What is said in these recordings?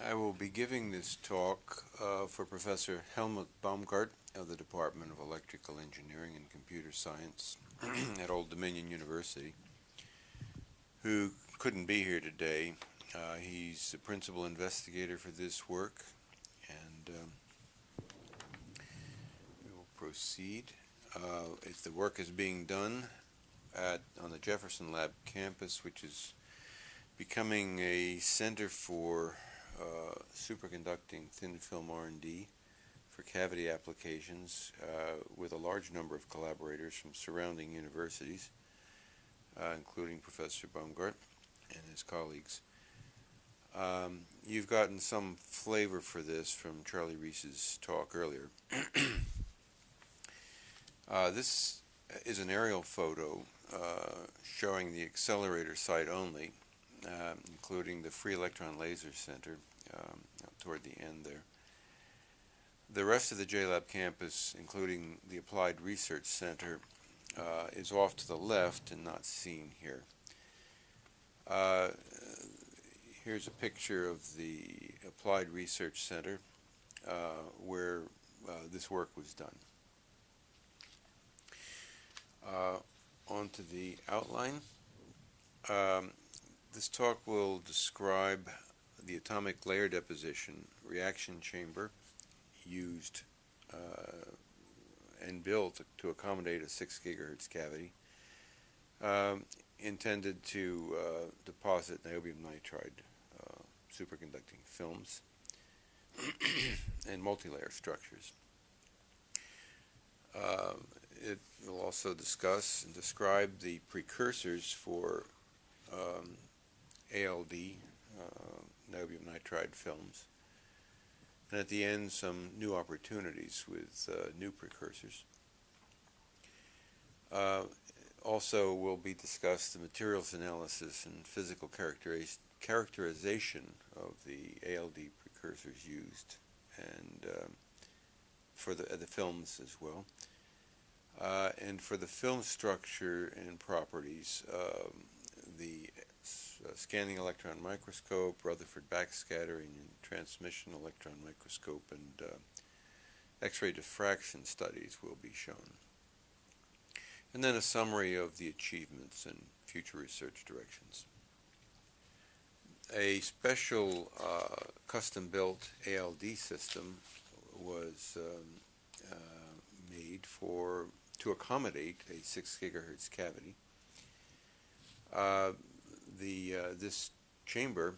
I will be giving this talk for Professor Helmut Baumgart of the Department of Electrical Engineering and Computer Science at Old Dominion University, who couldn't be here today. He's the principal investigator for this work, and we will proceed. If the work is being done on the Jefferson Lab campus, which is becoming a center for superconducting thin film R&D for cavity applications with a large number of collaborators from surrounding universities, including Professor Baumgart and his colleagues. You've gotten some flavor for this from Charlie Reese's talk earlier. This is an aerial photo showing the Accelerator site only, including the Free Electron Laser Center toward the end there. The rest of the JLab campus, including the Applied Research Center, is off to the left and not seen here. Here's a picture of the Applied Research Center where this work was done. On to the outline. This talk will describe the atomic layer deposition reaction chamber used and built to accommodate a 6 gigahertz cavity intended to deposit niobium nitride superconducting films and multilayer structures. It will also discuss and describe the precursors for ALD, niobium nitride films, and at the end some new opportunities with new precursors. Also will be discussed the materials analysis and physical characterization of the ALD precursors used, and for the films as well. And for the film structure and properties, the scanning electron microscope, Rutherford backscattering and transmission electron microscope, and X-ray diffraction studies will be shown. And then a summary of the achievements and future research directions. A special custom-built ALD system was made to accommodate a 6 gigahertz cavity. This chamber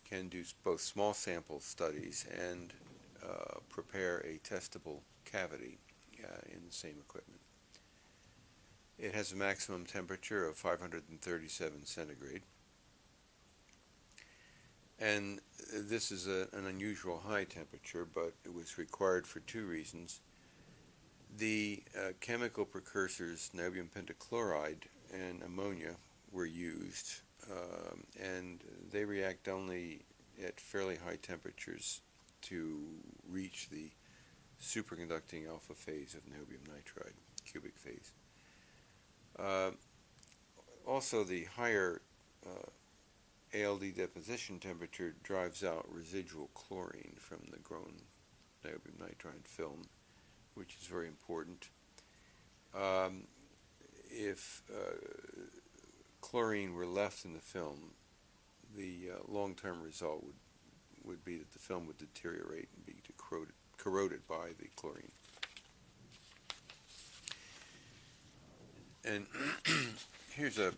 can do both small sample studies and prepare a testable cavity in the same equipment. It has a maximum temperature of 537 centigrade, and this is an unusual high temperature, but it was required for two reasons. The chemical precursors, niobium pentachloride and ammonia, were used, and they react only at fairly high temperatures to reach the superconducting alpha phase of niobium nitride, cubic phase. Also, the higher ALD deposition temperature drives out residual chlorine from the grown niobium nitride film, which is very important. If chlorine were left in the film, the long-term result would be that the film would deteriorate and be corroded by the chlorine. And here's a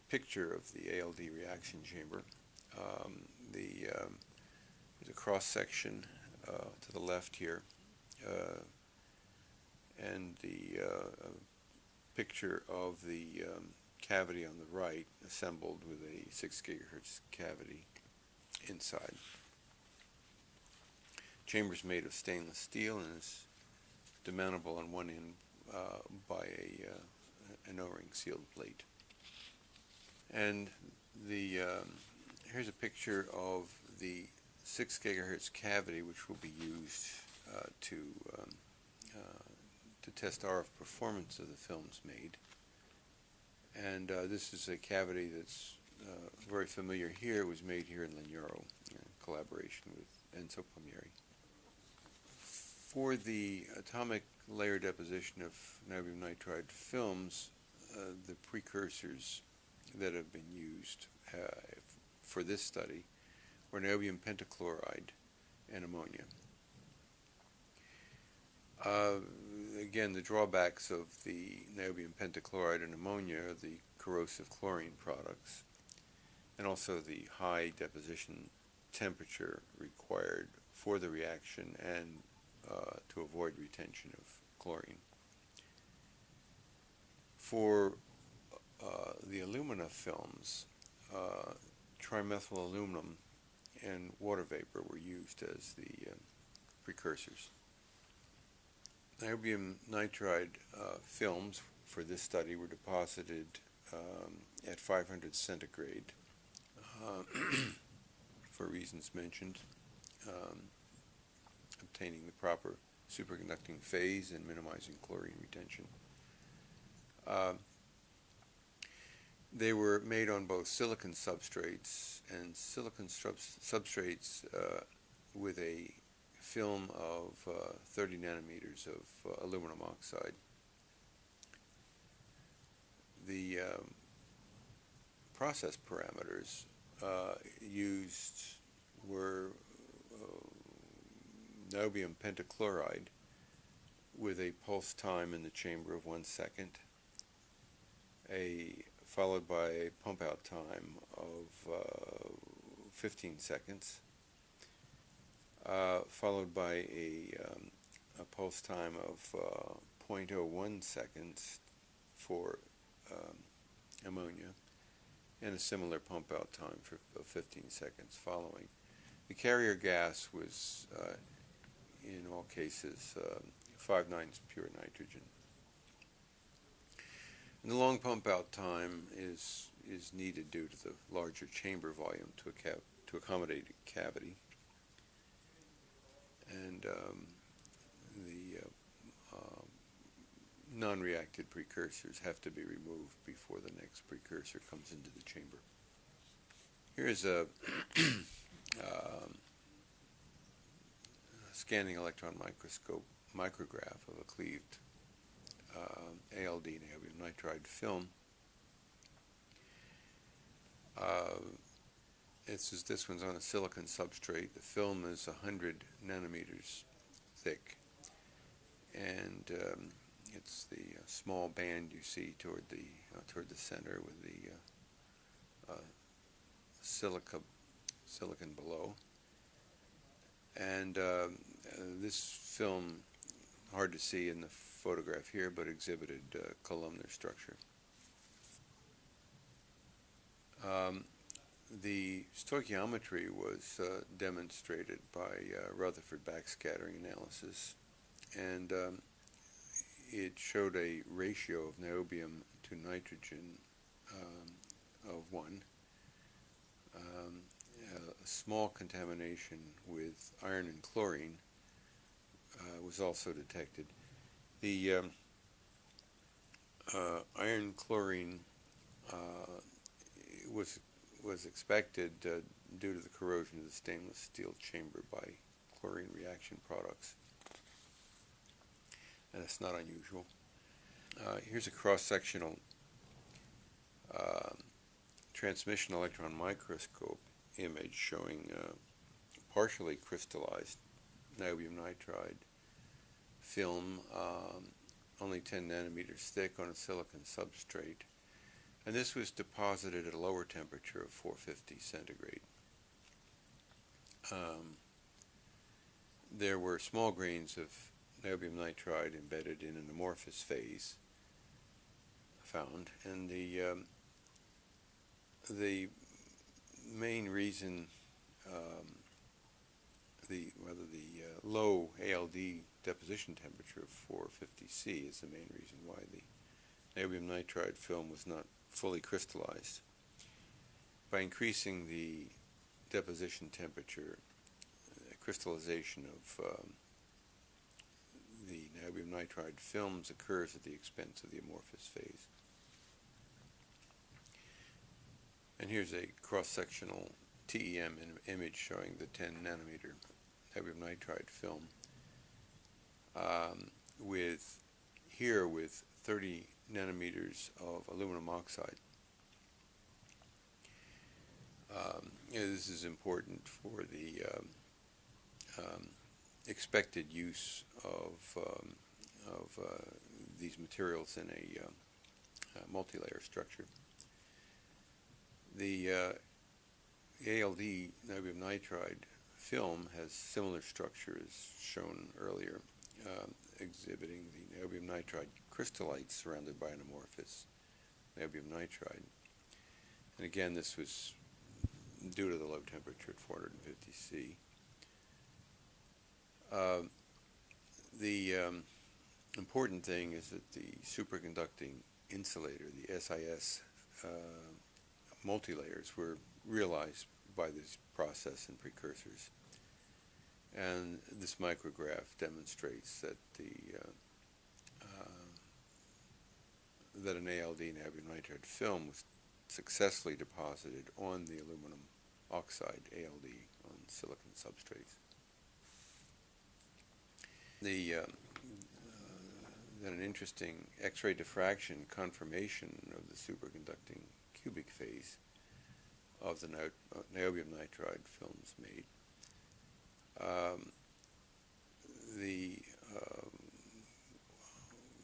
picture of the ALD reaction chamber. There's a cross-section to the left here, and the picture of the cavity on the right, assembled with a 6 gigahertz cavity inside. Chamber's made of stainless steel and is demountable on one end by an O-ring sealed plate. And here's a picture of the 6 gigahertz cavity, which will be used to test RF performance of the films made. And this is a cavity that's very familiar here, was made here in Legnaro in collaboration with Enzo Palmieri. For the atomic layer deposition of niobium nitride films, the precursors that have been used for this study were niobium pentachloride and ammonia. Again, the drawbacks of the niobium pentachloride and ammonia are the corrosive chlorine products, and also the high deposition temperature required for the reaction and to avoid retention of chlorine. For the alumina films, trimethyl aluminum and water vapor were used as the precursors. Niobium nitride films for this study were deposited at 500 centigrade for reasons mentioned, obtaining the proper superconducting phase and minimizing chlorine retention. They were made on both silicon substrates and silicon substrates with a film of 30 nanometers of aluminum oxide. The process parameters used were niobium pentachloride with a pulse time in the chamber of 1 second, followed by a pump out time of 15 seconds, followed by a pulse time of 0.01 seconds for ammonia, and a similar pump out time of 15 seconds following. The carrier gas was, in all cases, 5/9 pure nitrogen. And the long pump out time is needed due to the larger chamber volume to accommodate a cavity. And the non-reacted precursors have to be removed before the next precursor comes into the chamber. Here's a scanning electron microscope micrograph of a cleaved ALD niobium nitride film. This one's on a silicon substrate. The film is 100 nanometers thick, and it's the small band you see toward the center with the silicon below. And this film, hard to see in the photograph here, but exhibited columnar structure. The stoichiometry was demonstrated by Rutherford backscattering analysis, and it showed a ratio of niobium to nitrogen of 1. A small contamination with iron and chlorine was also detected. The iron chlorine was expected due to the corrosion of the stainless steel chamber by chlorine reaction products, and it's not unusual. Here's a cross-sectional transmission electron microscope image showing partially crystallized niobium nitride film, only 10 nanometers thick on a silicon substrate. And this was deposited at a lower temperature of 450 centigrade. There were small grains of niobium nitride embedded in an amorphous phase found, and the main reason, the low ALD deposition temperature of 450 C is the main reason why the niobium nitride film was not fully crystallized. By increasing the deposition temperature, crystallization of the niobium nitride films occurs at the expense of the amorphous phase. And here's a cross-sectional TEM image showing the 10 nanometer niobium nitride film with 30 nanometers of aluminum oxide. This is important for the expected use of these materials in a multi-layer structure. The ALD niobium nitride film has similar structure as shown earlier, exhibiting the niobium nitride crystallites surrounded by an amorphous niobium nitride. And again, this was due to the low temperature at 450 C. The important thing is that the superconducting insulator, the SIS multilayers, were realized by this process in precursors. And this micrograph demonstrates that that an ALD niobium nitride film was successfully deposited on the aluminum oxide ALD on silicon substrates. Then an interesting X-ray diffraction confirmation of the superconducting cubic phase of the niobium nitride films made. The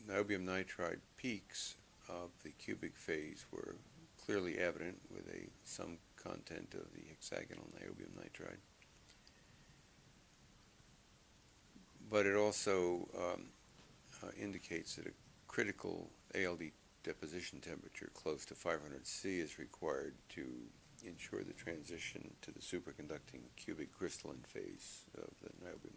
niobium nitride peaks of the cubic phase were clearly evident with some content of the hexagonal niobium nitride. But it also indicates that a critical ALD deposition temperature close to 500 C is required to ensure the transition to the superconducting cubic crystalline phase of the niobium